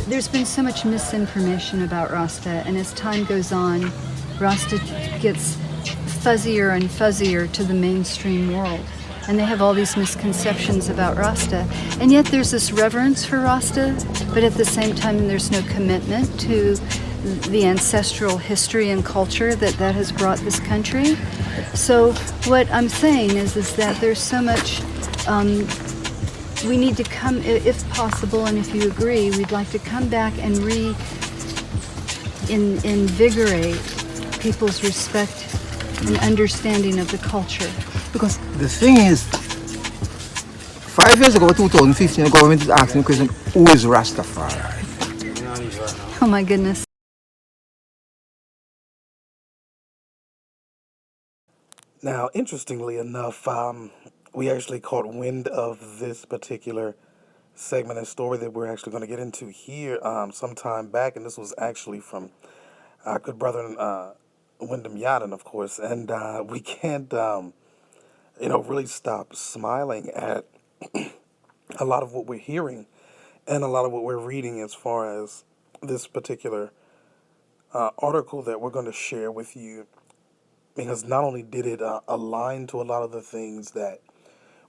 there's been so much misinformation about Rasta, and as time goes on, Rasta gets fuzzier and fuzzier to the mainstream world. And they have all these misconceptions about Rasta. And yet there's this reverence for Rasta, but at the same time there's no commitment to the ancestral history and culture that has brought this country. So what I'm saying is that there's so much we need to come, if possible, and if you agree, we'd like to come back and invigorate people's respect and understanding of the culture. Because the thing is, 5 years ago, 2015, the government is asking the question, who is Rastafari? Oh my goodness. Now, interestingly enough, we actually caught wind of this particular segment and story that we're actually going to get into here some time back, and this was actually from our good brother Wyndham Yadden, of course, and we can't, really stop smiling at a lot of what we're hearing and a lot of what we're reading as far as this particular article that we're going to share with you, because not only did it align to a lot of the things that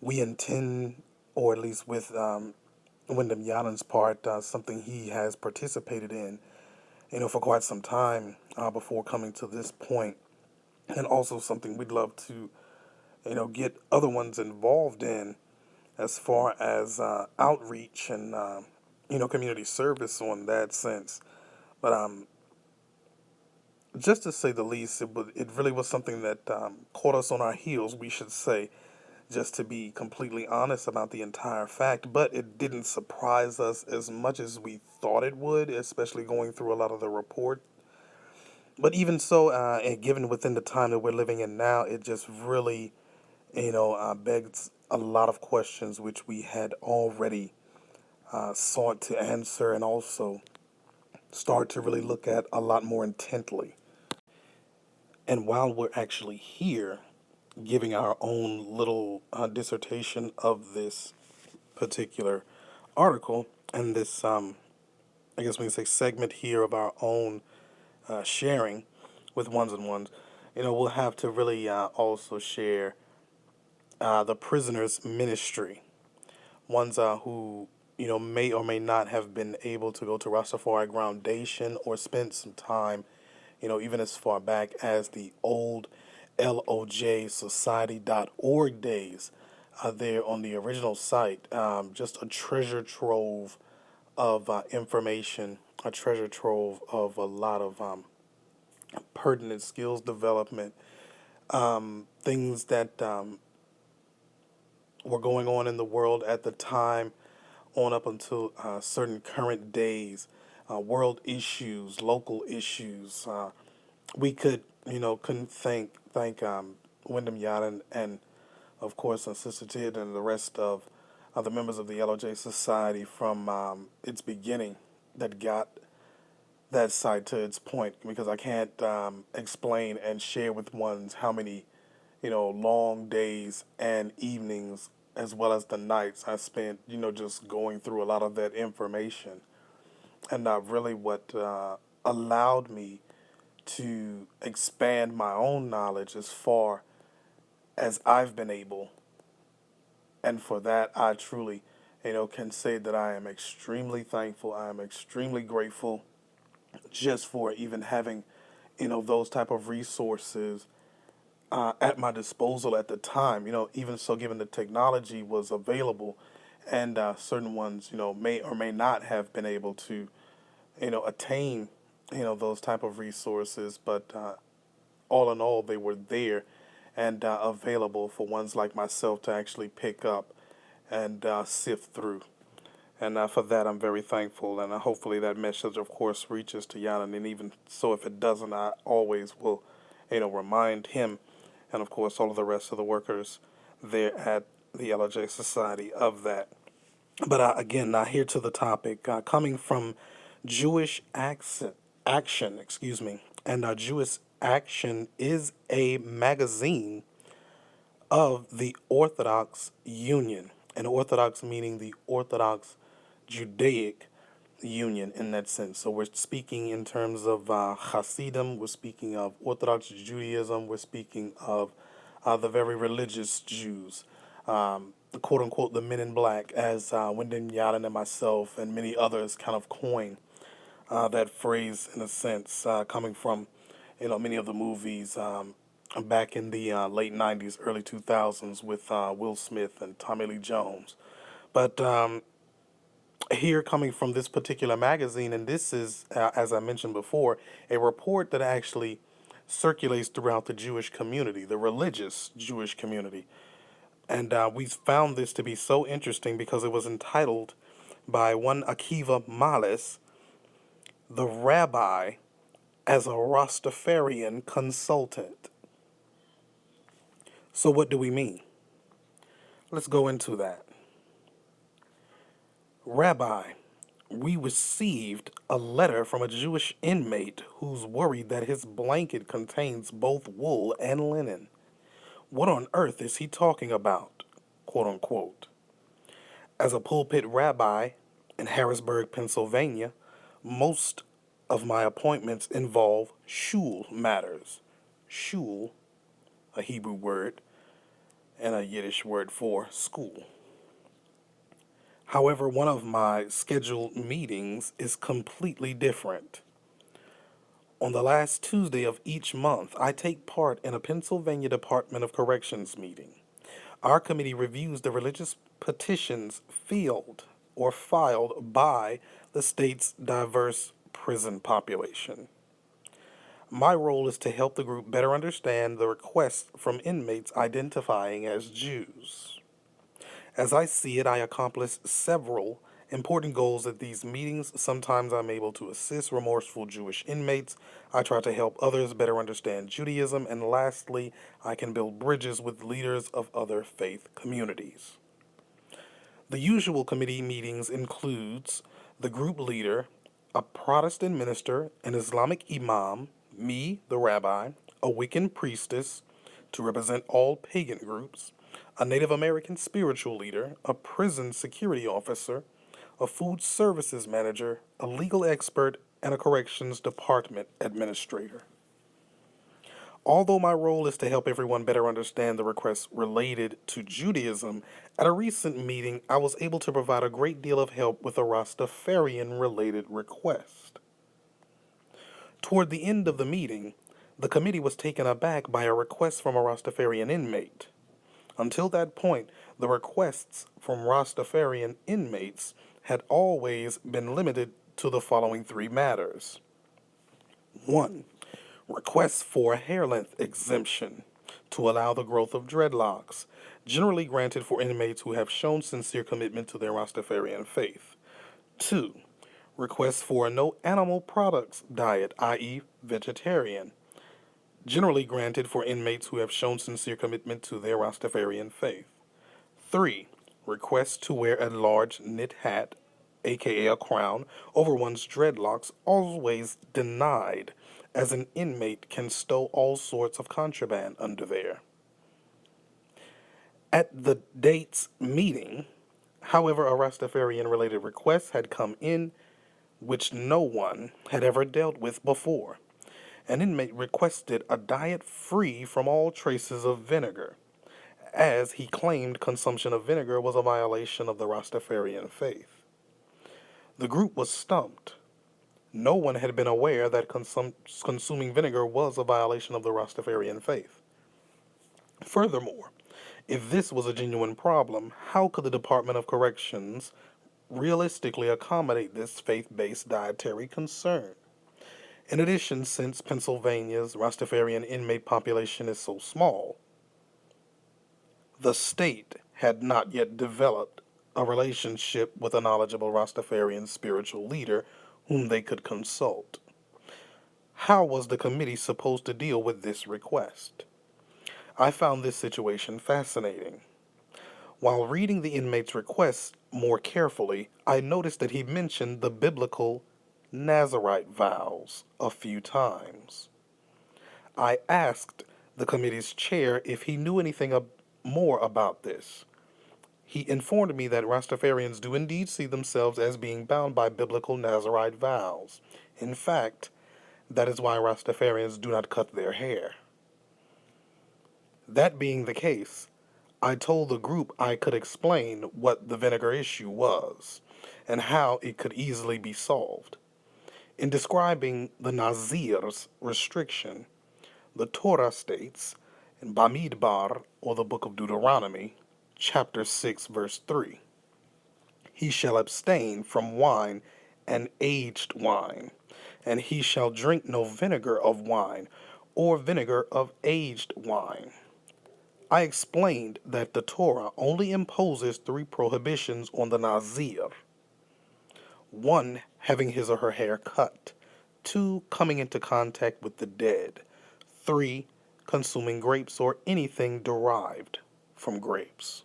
we intend, or at least with Wyndham Yadden's part, something he has participated in, for quite some time before coming to this point, and also something we'd love to, get other ones involved in as far as outreach and, community service on that sense. But just to say the least, it really was something that caught us on our heels, we should say, just to be completely honest about the entire fact. But it didn't surprise us as much as we thought it would, especially going through a lot of the report. But even so, and given within the time that we're living in now, it just really, begs a lot of questions which we had already sought to answer, and also start to really look at a lot more intently. And while we're actually here giving our own little dissertation of this particular article and this, I guess we can say, segment here of our own sharing with ones and ones, we'll have to really also share the prisoners' ministry, ones who may or may not have been able to go to Rastafari Groundation or spend some time, even as far back as the old LOJSociety.org days, there on the original site. Just a treasure trove of information, a treasure trove of a lot of pertinent skills development, things that were going on in the world at the time, on up until certain current days, world issues, local issues. We could, couldn't thank Wyndham Yadden and, of course, Sister Tid and the rest of the members of the LOJ Society from its beginning that got that site to its point, because I can't explain and share with ones how many, long days and evenings as well as the nights I spent, just going through a lot of that information. And really what allowed me to expand my own knowledge as far as I've been able. And for that, I truly, can say that I am extremely thankful. I am extremely grateful just for even having, those type of resources at my disposal at the time. Even so, given the technology was available, and certain ones, may or may not have been able to, attain, those type of resources. But all in all, they were there and available for ones like myself to actually pick up and sift through. And for that, I'm very thankful. And hopefully that message, of course, reaches to Yana. And even so, if it doesn't, I always will, remind him and, of course, all of the rest of the workers there at the LJ Society of that. But again, now here to the topic, coming from Jewish Action, excuse me, and Jewish Action is a magazine of the Orthodox Union, and Orthodox meaning the Orthodox Judaic union in that sense. So we're speaking in terms of Hasidim, we're speaking of Orthodox Judaism, we're speaking of the very religious Jews, the quote unquote the men in black, as Wyndham Yallen and myself and many others kind of coin that phrase in a sense, coming from many of the movies back in the late '90s, early 2000s with Will Smith and Tommy Lee Jones. But here coming from this particular magazine, and this is, as I mentioned before, a report that actually circulates throughout the Jewish community, the religious Jewish community. And we found this to be so interesting because it was entitled by one Akiva Malis, "The Rabbi as a Rastafarian Consultant." So, what do we mean? Let's go into that. Rabbi, we received a letter from a Jewish inmate who's worried that his blanket contains both wool and linen. What on earth is he talking about? Quote unquote. As a pulpit rabbi in Harrisburg, Pennsylvania, most of my appointments involve shul matters. Shul, a Hebrew word, and a Yiddish word for school. However, one of my scheduled meetings is completely different. On the last Tuesday of each month, I take part in a Pennsylvania Department of Corrections meeting. Our committee reviews the religious petitions filed by the state's diverse prison population. My role is to help the group better understand the requests from inmates identifying as Jews. As I see it, I accomplish several important goals at these meetings. Sometimes I'm able to assist remorseful Jewish inmates. I try to help others better understand Judaism. And lastly, I can build bridges with leaders of other faith communities. The usual committee meetings includes the group leader, a Protestant minister, an Islamic imam, me, the rabbi, a Wiccan priestess to represent all pagan groups, a Native American spiritual leader, a prison security officer, a food services manager, a legal expert, and a corrections department administrator. Although my role is to help everyone better understand the requests related to Judaism, at a recent meeting I was able to provide a great deal of help with a Rastafarian related request. Toward the end of the meeting, the committee was taken aback by a request from a Rastafarian inmate. Until that point, the requests from Rastafarian inmates had always been limited to the following three matters. 1. Requests for a hair length exemption to allow the growth of dreadlocks, generally granted for inmates who have shown sincere commitment to their Rastafarian faith. 2. Requests for a no animal products diet, i.e., vegetarian, generally granted for inmates who have shown sincere commitment to their Rastafarian faith. 3. Requests to wear a large knit hat, aka a crown, over one's dreadlocks, always denied, as an inmate can stow all sorts of contraband under there. At the date's meeting, however, a Rastafarian related request had come in which no one had ever dealt with before. An inmate requested a diet free from all traces of vinegar, as he claimed consumption of vinegar was a violation of the Rastafarian faith. The group was stumped. No one had been aware that consuming vinegar was a violation of the Rastafarian faith. Furthermore, if this was a genuine problem, how could the Department of Corrections realistically accommodate this faith-based dietary concern? In addition, since Pennsylvania's Rastafarian inmate population is so small, the state had not yet developed a relationship with a knowledgeable Rastafarian spiritual leader whom they could consult. How was the committee supposed to deal with this request? I found this situation fascinating. While reading the inmate's request more carefully, I noticed that he mentioned the biblical Nazirite vows a few times. I asked the committee's chair if he knew anything more about this. He informed me that Rastafarians do indeed see themselves as being bound by biblical Nazirite vows. In fact, that is why Rastafarians do not cut their hair. That being the case, I told the group I could explain what the vinegar issue was and how it could easily be solved. In describing the Nazir's restriction, the Torah states in Bamidbar, or the book of Deuteronomy, chapter 6, verse 3, he shall abstain from wine and aged wine, and he shall drink no vinegar of wine or vinegar of aged wine. I explained that the Torah only imposes three prohibitions on the Nazir: one, having his or her hair cut; two, coming into contact with the dead; three, consuming grapes or anything derived from grapes.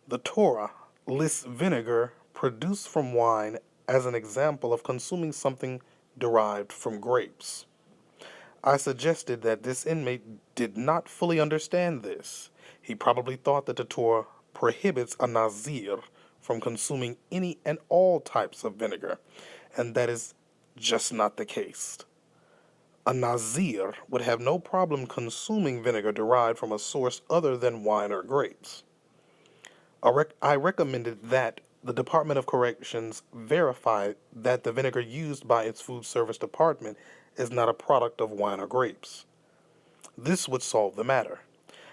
The Torah lists vinegar produced from wine as an example of consuming something derived from grapes. I suggested that this inmate did not fully understand this. He probably thought that the Torah prohibits a Nazir from consuming any and all types of vinegar, and that is just not the case. A Nazir would have no problem consuming vinegar derived from a source other than wine or grapes. I recommended that the Department of Corrections verify that the vinegar used by its food service department is not a product of wine or grapes. This would solve the matter.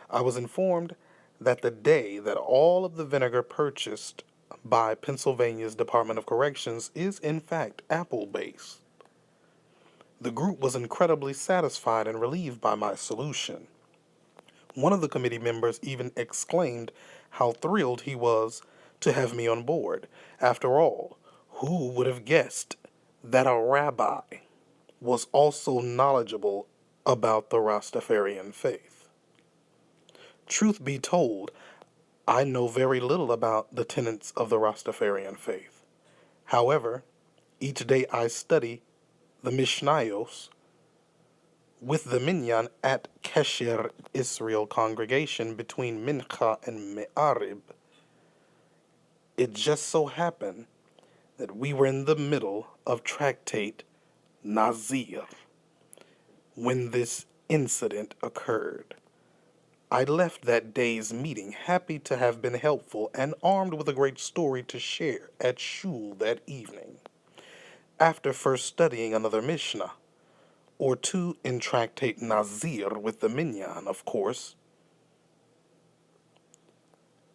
I was informed that the day that all of the vinegar purchased by Pennsylvania's Department of Corrections is in fact apple-based. The group was incredibly satisfied and relieved by my solution. One of the committee members even exclaimed how thrilled he was to have me on board. After all, who would have guessed that a rabbi was also knowledgeable about the Rastafarian faith? Truth be told, I know very little about the tenets of the Rastafarian faith. However, each day I study the Mishnayos with the Minyan at Kesher Israel congregation between Mincha and Me'arib. It just so happened that we were in the middle of tractate Nazir when this incident occurred. I left that day's meeting happy to have been helpful and armed with a great story to share at shul that evening. After first studying another Mishnah, or two in tractate Nazir with the Minyan, of course,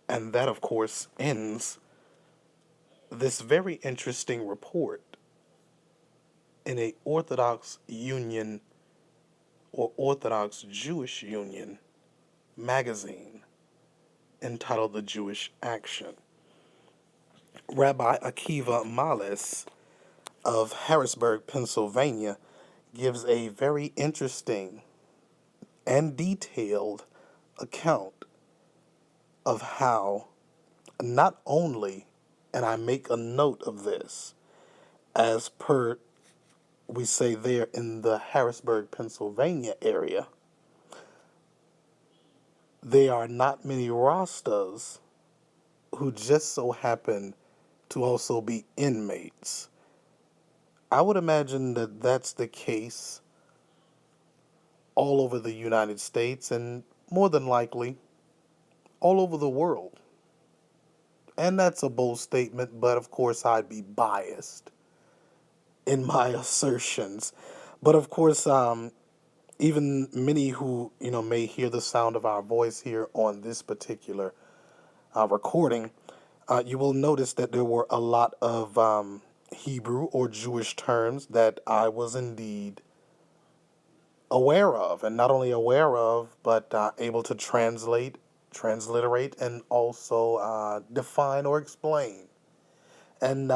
and that, of course, ends this very interesting report in a Orthodox Union or Orthodox Jewish Union magazine entitled The Jewish Action. Rabbi Akiva Males of Harrisburg, Pennsylvania, gives a very interesting and detailed account of how not only, and I make a note of this, as per we say there in the Harrisburg, Pennsylvania area, there are not many Rastas who just so happen to also be inmates. I would imagine that that's the case all over the United States and more than likely all over the world. And that's a bold statement, but of course I'd be biased in my assertions. But of course, even many who may hear the sound of our voice here on this particular recording, you will notice that there were a lot of Hebrew or Jewish terms that I was indeed aware of, and not only aware of, but able to translate, transliterate, and also define or explain. And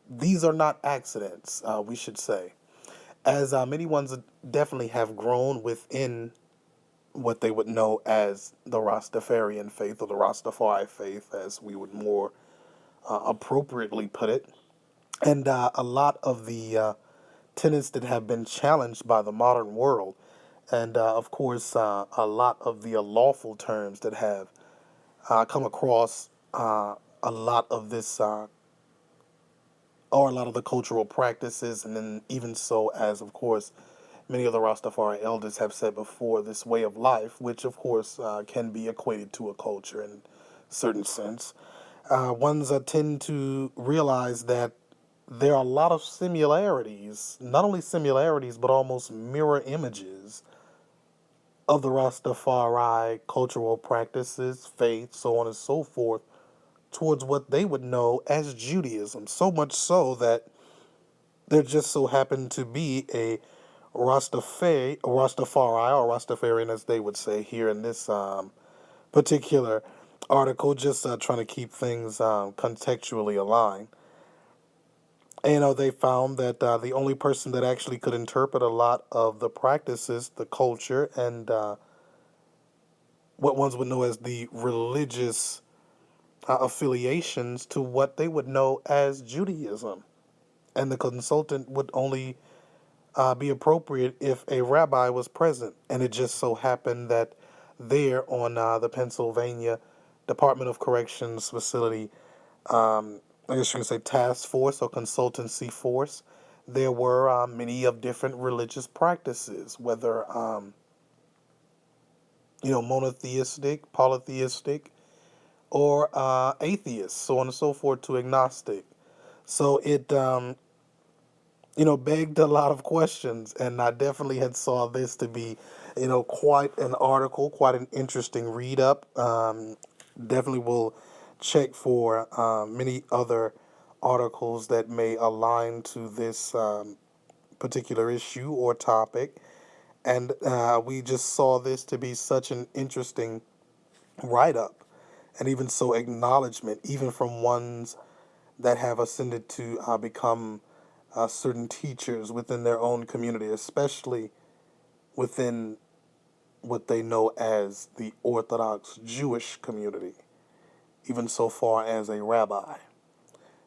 these are not accidents, we should say, as many ones definitely have grown within what they would know as the Rastafarian faith, or the Rastafari faith, as we would more appropriately put it. And a lot of the tenets that have been challenged by the modern world, and of course a lot of the lawful terms that have come across a lot of this, or a lot of the cultural practices, and then even so, as of course, many of the Rastafari elders have said before, this way of life, which of course can be equated to a culture in certain sense, ones tend to realize that there are a lot of similarities, not only similarities, but almost mirror images of the Rastafari cultural practices, faith, so on and so forth, towards what they would know as Judaism. So much so that there just so happened to be a Rastafari, or Rastafarian as they would say here in this particular article, just trying to keep things contextually aligned. And, they found that the only person that actually could interpret a lot of the practices, the culture, and what ones would know as the religious affiliations to what they would know as Judaism. And the consultant would only be appropriate if a rabbi was present. And it just so happened that there on the Pennsylvania Department of Corrections facility, I guess you can say task force or consultancy force, there were many of different religious practices, whether monotheistic, polytheistic, or atheist, so on and so forth, to agnostic. So it begged a lot of questions, and I definitely had saw this to be, quite an article, quite an interesting read up. Definitely will check for many other articles that may align to this particular issue or topic. And we just saw this to be such an interesting write up, and even so, acknowledgement, even from ones that have ascended to become certain teachers within their own community, especially within what they know as the Orthodox Jewish community, even so far as a rabbi,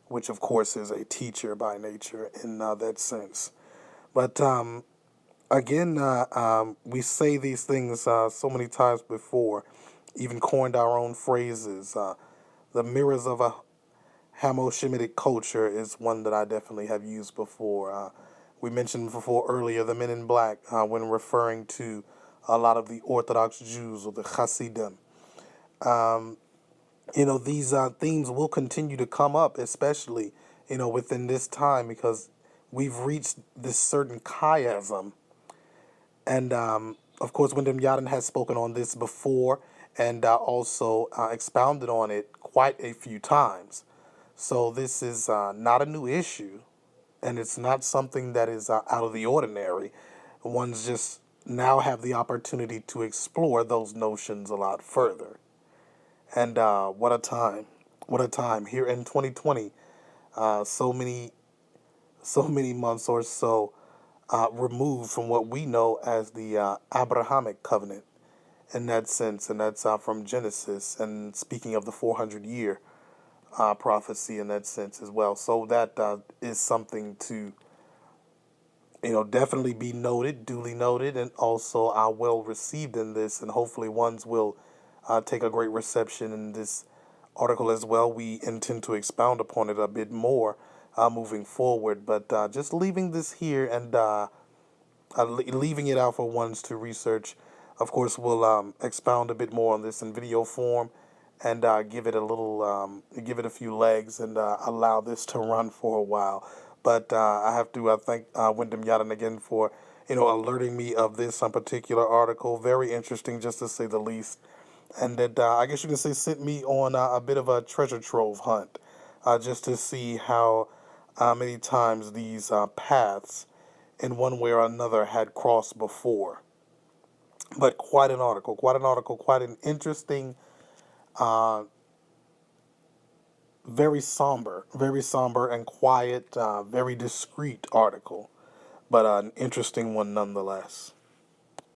which of course is a teacher by nature in that sense. But again, we say these things so many times before, even coined our own phrases. The mirrors of a Hamo-Shemitic culture is one that I definitely have used before. We mentioned before earlier the men in black when referring to a lot of the Orthodox Jews or the Hasidim. These themes will continue to come up, especially, within this time, because we've reached this certain chiasm. And, of course, Wyndham Yadin has spoken on this before and also expounded on it quite a few times. So this is not a new issue, and it's not something that is out of the ordinary. One's just now have the opportunity to explore those notions a lot further. And what a time! What a time here in 2020. So many months or so removed from what we know as the Abrahamic covenant in that sense, and that's from Genesis. And speaking of the 400-year prophecy in that sense as well. So that is something to, definitely be noted, duly noted, and also well received in this, and hopefully ones will take a great reception in this article as well. We intend to expound upon it a bit more moving forward, but just leaving this here and leaving it out for ones to research. Of course, we'll expound a bit more on this in video form and give it a little, give it a few legs and allow this to run for a while. But I have to thank Wyndham Yadin again for, alerting me of this particular article. Very interesting, just to say the least. And that I guess you can say sent me on a bit of a treasure trove hunt, just to see how many times these paths, in one way or another, had crossed before. But quite an article, quite an interesting, very somber and quiet, very discreet article, but an interesting one nonetheless.